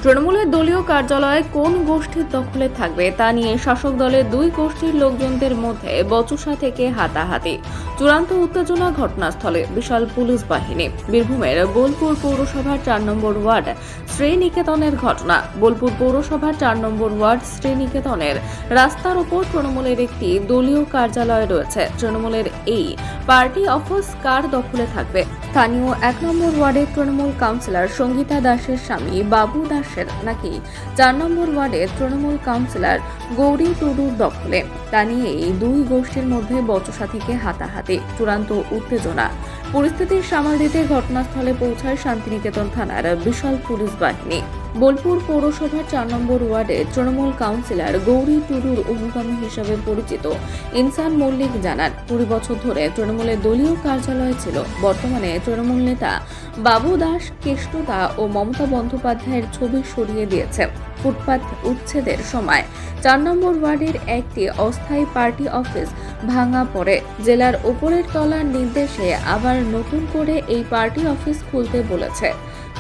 তৃণমূলের দলীয় কার্যালয় কোন গোষ্ঠীর দখলে থাকবে তা নিয়ে শাসক দলের দুই গোষ্ঠীর লোকজনদের মধ্যে বচসা থেকে হাতাহাতি। চূড়ান্ত উত্তেজনা ঘটনাস্থলে, বিশাল পুলিশ বাহিনী। বীরভূমের বোলপুর পৌরসভার 4 নম্বর ওয়ার্ড শ্রীনিকেতনের ঘটনা। বোলপুর পৌরসভার 4 নম্বর ওয়ার্ড শ্রীনিকেতনের রাস্তার উপর তৃণমূলের একটি দলীয় কার্যালয় রয়েছে। তৃণমূলের এই পার্টি অফিস কার দখলে থাকবে? স্থানীয় 1 নম্বর ওয়ার্ডের তৃণমূল কাউন্সিলর সঙ্গীতা দাসের স্বামী বাবু দাসের নাকি 4 নম্বর ওয়ার্ডের তৃণমূল কাউন্সিলর গৌরী টুডুর দখলে? তা নিয়েই দুই গোষ্ঠীর মধ্যে বচসা থেকে হাতাহাতি, চূড়ান্ত উত্তেজনা। পরিস্থিতির সামাল দিতে ঘটনাস্থলে পৌঁছায় শান্তিনিকেতন থানার বিশাল পুলিশ বাহিনী। বোলপুর পৌরসভার 4 নম্বর ওয়ার্ডে তৃণমূল কাউন্সিলর গৌরী টুডুর অনুগামী হিসেবে পরিচিত ইনসান মল্লিক জানান, 20 বছর ধরে তৃণমূলের দলীয় কার্যালয় ছিল। বর্তমানে তৃণমূল নেতা বাবু দাস কেষ্টদা ও মমতা বন্দ্যোপাধ্যায়ের ছবি সরিয়ে দিয়েছে। ফুটপাত উচ্ছেদের সময় 4 নম্বর ওয়ার্ডের একটি অস্থায়ী পার্টি অফিস ভাঙা পড়ে। জেলার উপরের তলার নির্দেশে আবার নতুন করে এই পার্টি অফিস খুলতে বলেছে।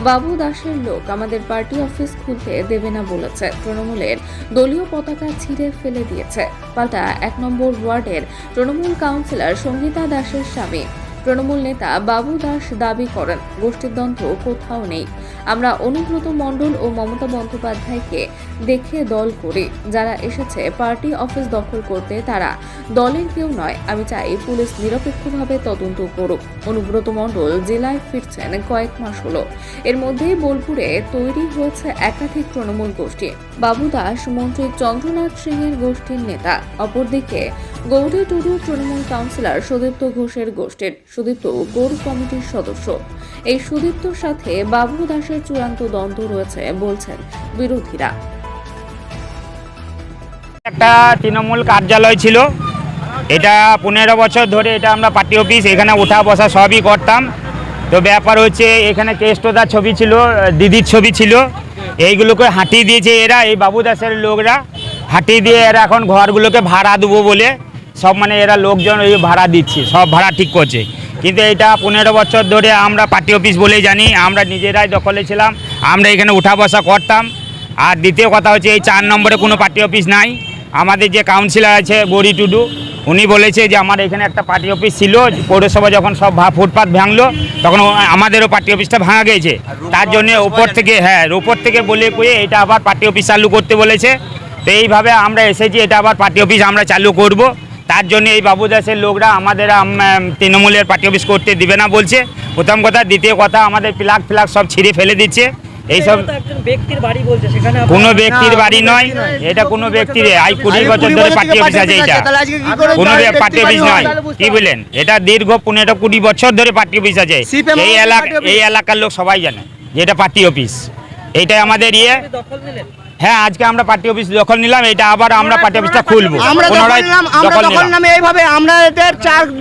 বাবু দাসের লোক আমাদের পার্টি অফিস খুলতে দেবে না বলেছে। তৃণমূলের দলীয় পতাকা ছিঁড়ে ফেলে দিয়েছে। পাল্টা 1 নম্বর ওয়ার্ডের তৃণমূল কাউন্সিলর সঙ্গীতা দাসের স্বামী তৃণমূল নেতা বাবু দাস দাবি করেন, গোষ্ঠীর দ্বন্দ্ব কোথাও নেই। আমরা অনুব্রত মণ্ডল ও মমতা বন্দ্যোপাধ্যায়কে দেখে দল করি। যারা এসেছে পার্টি অফিস দখল করতে তারা দলের কেউ নয়। আমি চাই পুলিশ নিরপেক্ষভাবে তদন্ত করুক। অনুব্রত মণ্ডল জেলায় ফিরছেন কয়েক মাস হলো। এর মধ্যেই বোলপুরে তৈরি হয়েছে একাধিক তৃণমূল গোষ্ঠী। বাবু দাস মন্ত্রী চন্দ্রনাথ সিং এর গোষ্ঠীর নেতা। অপরদিকে গৌরী টুডু তৃণমূল কাউন্সিলর সুদীপ্ত ঘোষের গোষ্ঠীর। সুদীপ্ত কোর কমিটির সদস্য। এই সুদীপ্তর সাথে বাবু দাসের চূড়ান্ত দ্বন্দ্ব রয়েছে বলছেন বিরোধীরা। একটা তৃণমূল কার্যালয় ছিল, এটা 15 বছর ধরে এটা আমরা পার্টি অফিস, এখানে উঠা বসা সবই করতাম। তো ব্যাপার হচ্ছে এখানে কেষ্টদার ছবি ছিল, দিদির ছবি ছিল, এইগুলোকে হাঁটিয়ে দিয়েছে এরা, এই বাবু দাসের লোকরা হাঁটিয়ে দিয়ে এরা এখন ঘরগুলোকে ভাড়া দেবো বলে সব মানে এরা লোকজন এই ভাড়া দিচ্ছে, সব ভাড়া ঠিক করছে। কিন্তু এটা 15 বছর ধরে আমরা পার্টি অফিস বলেই জানি, আমরা নিজেরাই দখলে ছিলাম, আমরা এখানে উঠা বসা করতাম। আর দ্বিতীয় কথা হচ্ছে এই 4 নম্বরে কোনো পার্টি অফিস নাই। আমাদের যে কাউন্সিলর আছে গৌরী টুডু, উনি বলেছে যে আমার এখানে একটা পার্টি অফিস ছিল, পৌরসভা যখন সব ফুটপাত ভাঙলো তখন আমাদেরও পার্টি অফিসটা ভাঙা গেছে। তার জন্য উপর থেকে বলে কয়ে এটা আবার পার্টি অফিস চালু করতে বলেছে। তো এইভাবে আমরা এসেছি, এটা আবার পার্টি অফিস আমরা চালু করব। তার জন্য এই বাবু দাসের লোকরা আমাদের তৃণমূলের পার্টি অফিস করতে দিবে না বলছে, প্রথম কথা। দ্বিতীয় কথা, আমাদের প্লাগ সব ছিঁড়ে ফেলে দিচ্ছে। এইসব কোনো ব্যক্তির বাড়ি নয়, এটা কোনো ব্যক্তির 20 বছর ধরে পার্টি অফিস আছে, এটা কোনো পার্টি অফিস নয়। কি বলেন, এটা দীর্ঘ 15-20 বছর ধরে পার্টি অফিস আছে। এই এলাকার লোক সবাই জানে যে এটা পার্টি অফিস, এইটাই আমাদের ইয়ে। হ্যাঁ, আজকে আমরা পার্টি অফিস দখল নিলাম, এটা আবার আমরা পার্টি অফিসটা খুলবো।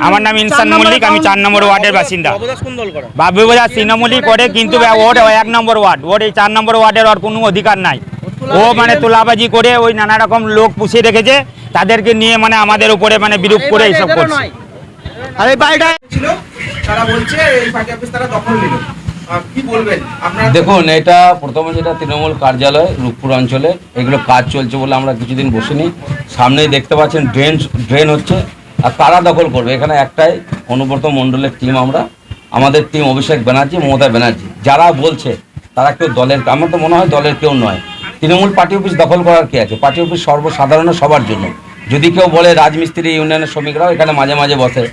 আমার নাম ইনসান মল্লিক, আমি 4 নম্বর ওয়ার্ডের বাসিন্দা। বাবু দাস তৃণমূলই করে, কিন্তু ওর 1 নম্বর ওয়ার্ড, ওর এই 4 নম্বর ওয়ার্ডের ওর কোনো অধিকার নাই। ও মানে তোলাবাজি করে ওই নানা রকম লোক পুষিয়ে রেখেছে, তাদেরকে নিয়ে মানে আমাদের উপরে মানে বিরূপ করে এইসব করছে। আর এই বাড়িটা ছিল, তারা বলছে এই পার্টি অফিস তারা দখল নিল। কি বলবেন আপনারা? দেখুন, এটা প্রথমে যেটা তৃণমূল কার্যালয় রূপপুর অঞ্চলে, এগুলো কাজ চলছে বলে আমরা কিছুদিন বসিনি। সামনেই দেখতে পাচ্ছেন ড্রেন হচ্ছে, আর তারা দখল করবে। এখানে একটাই অনুব্রত মণ্ডলের টিম, আমাদের টিম অভিষেক ব্যানার্জি, মমতা ব্যানার্জি। যারা বলছে তারা কেউ দলের, আমার তো মনে হয় দলের কেউ নয়। তৃণমূল পার্টি অফিস দখল করার কি আছে? পার্টি অফিস সর্বসাধারণ সবার জন্য। যদি কেউ বলে রাজমিস্ত্রি ইউনিয়নের শ্রমিকরাও এখানে মাঝে মাঝে বসে,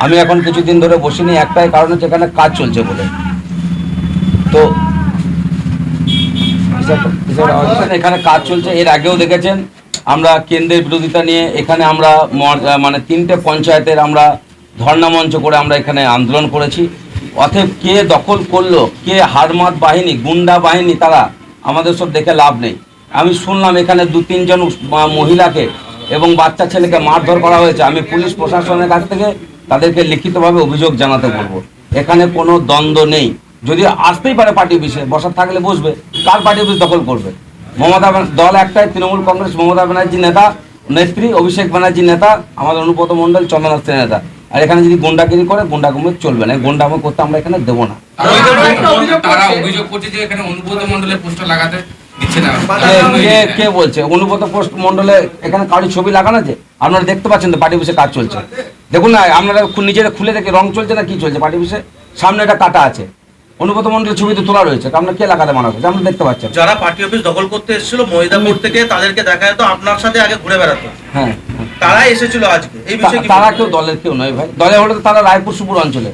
আমি এখন কিছুদিন ধরে বসিনি, একটাই কারণ হচ্ছে এখানে কাজ চলছে বলে। তো এখানে কাজ চলছে, এর আগেও দেখেছেন আমরা কেন্দ্রের বিরোধিতা নিয়ে এখানে আমরা মানে 3টে পঞ্চায়েতের আমরা ধর্ণা মঞ্চ করে আমরা এখানে আন্দোলন করেছি। অতএব কে দখল করলো, কে হারমাত বাহিনী, গুন্ডা বাহিনী, তারা আমাদের সব দেখে লাভ নেই। আমি শুনলাম এখানে 2-3 জন মহিলাকে এবং বাচ্চা ছেলেকে মারধর করা হয়েছে। আমি পুলিশ প্রশাসনের কাছ থেকে তাদেরকে লিখিতভাবে অভিযোগ জানাতে বলবো। এখানে কোনো দ্বন্দ্ব নেই। যদি আসতেই পারে পার্টি অফিসে, বসার থাকলে বসবে। কার পার্টি অফিস দখল করবে? মমতা দল একটাই, তৃণমূল কংগ্রেস, মমতা ব্যানার্জি নেত্রী, অভিষেক ব্যানার্জি নেতা, আমাদের অনুব্রত মণ্ডল, চন্দ্রনাথ সিং নেতা। আর এখানে যদি গুন্ডাগিরি করে, গুন্ডাগিরি চলবে না। গুন্ডামি করতে আমরা এখানে দেবো না। তারা অভিযোগ করছে যে এখানে অনুব্রত মণ্ডলের পোস্টার লাগাতে কে বলছে অনুব্রত পোস্ট মন্ডলে এখানে কারোর ছবি লাগানো আছে? আপনারা দেখতে পাচ্ছেন তো পার্টি অফিসে কাজ চলছে, দেখুন না আপনারা নিজেরা খুলে দেখে রং চলছে না কি চলছে পার্টি অফিসে, সামনে একটা কাটা আছে, অনুব্রত মন্ডলের ছবি তো তোলা রয়েছে, আপনার কে লাগাতে মানা করছে আমরা দেখতে পাচ্ছেন। যারা পার্টি অফিস দখল করতে এসেছিল মহিদাপুর থেকে তাদেরকে দেখা যেত আপনার সাথে আগে ঘুরে বেড়াতো, হ্যাঁ তারা এসেছিল আজকে এই বিষয়ে কি তারা বলবেন? কেউ দলের কেউ নয় ভাই, দলে হলে তো তারা রায়পুর সুপুর অঞ্চলে,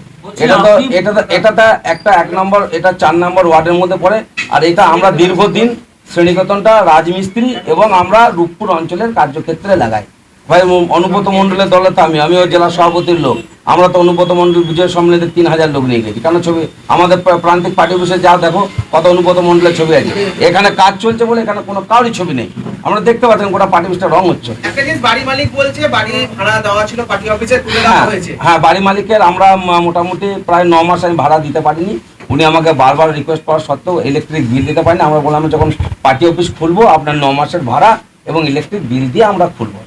এটা একটা 1 নম্বর, এটা 4 নম্বর ওয়ার্ডের মধ্যে পড়ে। আর এটা আমরা দীর্ঘদিন শ্রেণীকতনটা রাজমিস্ত্রি এবং আমরা রূপপুর অঞ্চলের কার্যক্ষেত্রে লাগাই ভাই। অনুব্রত মন্ডলের দলে তো আমিও জেলা সভাপতির লোক, আমরা তো অনুব্রত মন্ডল বিজয় সম্মেলনে 3000 লোক নিয়ে গেছি, কেন ছবি আমাদের প্রান্তিক পার্টি অফিসে যা দেখো কত অনুব্রত মন্ডলের ছবি আছে, এখানে কাজ চলছে বলে এখানে কোনো কারোরই ছবি নেই, আমরা দেখতে পাচ্ছেন গোটা পার্টি অফিসটা রং হচ্ছে। একটা জিনিস বাড়ি মালিক বলছে বাড়ি ভাড়া দেওয়া ছিল পার্টি অফিসে, তুলে দেওয়া হয়েছে। হ্যাঁ বাড়ি মালিকের আমরা মোটামুটি প্রায় 9 মাস আমি ভাড়া দিতে পারিনি, উনি আমাকে বারবার রিকোয়েস্ট করার সত্ত্বেও ইলেকট্রিক বিল দিতে পারিনি। আমরা বললাম যখন পার্টি অফিস খুলবো আপনার 9 মাসের ভাড়া এবং ইলেকট্রিক বিল দিয়ে আমরা খুলবো,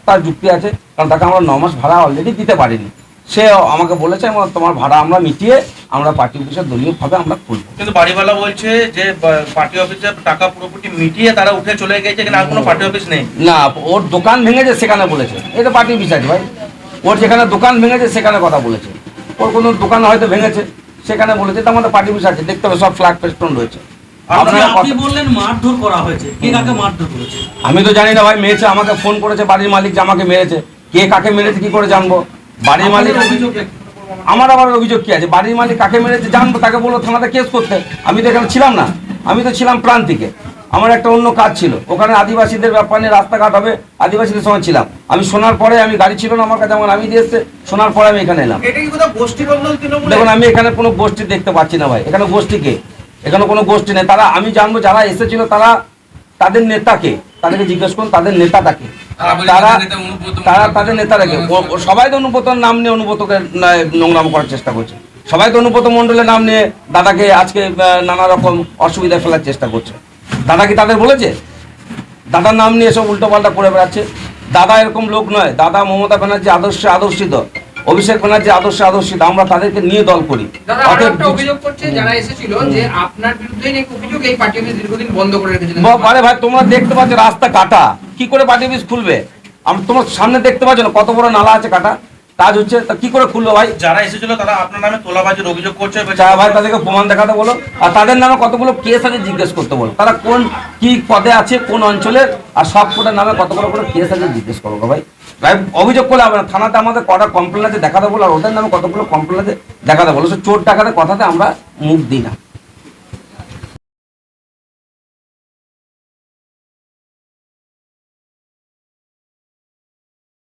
তার যুক্তি আছে, কারণ তাকে আমরা 9 মাস ভাড়া অলরেডি দিতে পারিনি। সে আমাকে বলেছে তোমার ভাড়া আমরা মিটিয়ে আমরা পার্টি অফিসের দলীয়ভাবে আমরা খুলবো। কিন্তু বাড়িওয়ালা বলছে যে পার্টি অফিসের টাকা পুরোপুরি মিটিয়ে তারা উঠে চলে গেছে, এখানে আর কোনো পার্টি অফিস নেই। না ওর দোকান ভেঙেছে সেখানে বলেছে, এটা পার্টি অফিস আছে ভাই, ওর যেখানে দোকান ভেঙেছে সেখানে কথা বলেছে, ওর কোনো দোকান হয়তো ভেঙেছে সেখানে বলেছে, তার মধ্যে পার্টি অফিস আছে, দেখতে হবে সব ফ্ল্যাগ পেস্টন রয়েছে। আপনি বললেন মারধর করা হয়েছে, কে কাকে মারধর করেছে? আমি তো জানি না ভাই, মেয়েছে আমাকে ফোন করেছে বাড়ির মালিক যে আমাকে মেরেছে, কে কাকে মেরেছে কি করে জানবো? বাড়ির মালিক আমার আবার অভিযোগ কি আছে? বাড়ির মালিক কাকে মেরেছে জানবো, তাকে বললো থানাতে কেস করতে, আমি তো এখানে ছিলাম না, আমি তো ছিলাম প্রান্তিকে, আমার একটা অন্য কাজ ছিল, ওখানে আদিবাসীদের ব্যাপার নিয়ে রাস্তাঘাট হবে, আদিবাসীদের সময় ছিলাম, আমি শোনার পরে আমি গাড়ি ছিল না আমার কাছে, আমার আমি দিয়ে এসছে শোনার পরে আমি এখানে এলাম। এটা কি কোথাও গোষ্ঠী কন্দল তৃণমূল? দেখুন আমি এখানে কোনো গোষ্ঠী দেখতে পাচ্ছি না ভাই, এখানে গোষ্ঠী কে? এখানে কোনো গোষ্ঠী নেই, তারা আমি জানবো যারা এসেছিল তারা তাদের নেতাকে, তাদেরকে জিজ্ঞেস করুন তাদের নেতাটাকে, তারা তাদের নেতাটাকে, সবাই তো অনুব্রতর নাম নিয়ে অনুব্রতকে নোংরাম করার চেষ্টা করছে, সবাই তো অনুব্রত মন্ডলের নাম নিয়ে দাদাকে আজকে নানা রকম অসুবিধায় ফেলার চেষ্টা করছে। দাদা কি তাদের বলেছে? দাদার নাম নিয়ে সব উল্টোপাল্টা করে বেড়াচ্ছে। দাদা এরকম লোক নয়, দাদা মমতা ব্যানার্জি আদর্শে আদর্শিত, অভিষেক ব্যানার্জি আদর্শে আদর্শিত, আমরা তাদেরকে নিয়ে দল করি। দাদা আরো একটা অভিযোগ করছে যারা এসেছিল যে আপনার বিরুদ্ধে নাকি অভিযোগ এই পার্টি অফিস দীর্ঘদিন বন্ধ করে রেখেছিলেন। আরে ভাই তোমরা দেখতে পাচ্ছ রাস্তা কাটা, কি করে পার্টি অফিস খুলবে? তোমার সামনে দেখতে পাচ্ছ না কত বড় নালা আছে কাটা, কাজ হচ্ছে, তা কি করে খুললো ভাই? যারা এসেছিল তারা আপনার নামে তোলাবাজির অভিযোগ করছে, ভাই তাদেরকে প্রমাণ দেখাতে বলো, আর তাদের নামে কতগুলো কেস আছে জিজ্ঞেস করতে বলো, তারা কোন কি পদে আছে কোন অঞ্চলের, আর সব কোটার নামে কতগুলো করে কেস আছে জিজ্ঞেস করবো ভাই। ভাই অভিযোগ করলে হবে না, থানাতে আমাদের কটা কমপ্লেন আছে দেখাতে বলো, আর ওদের নামে কতগুলো কমপ্লেন আছে দেখাতে বলো, চোর টাকাতে কথাতে আমরা মুখ দিই না।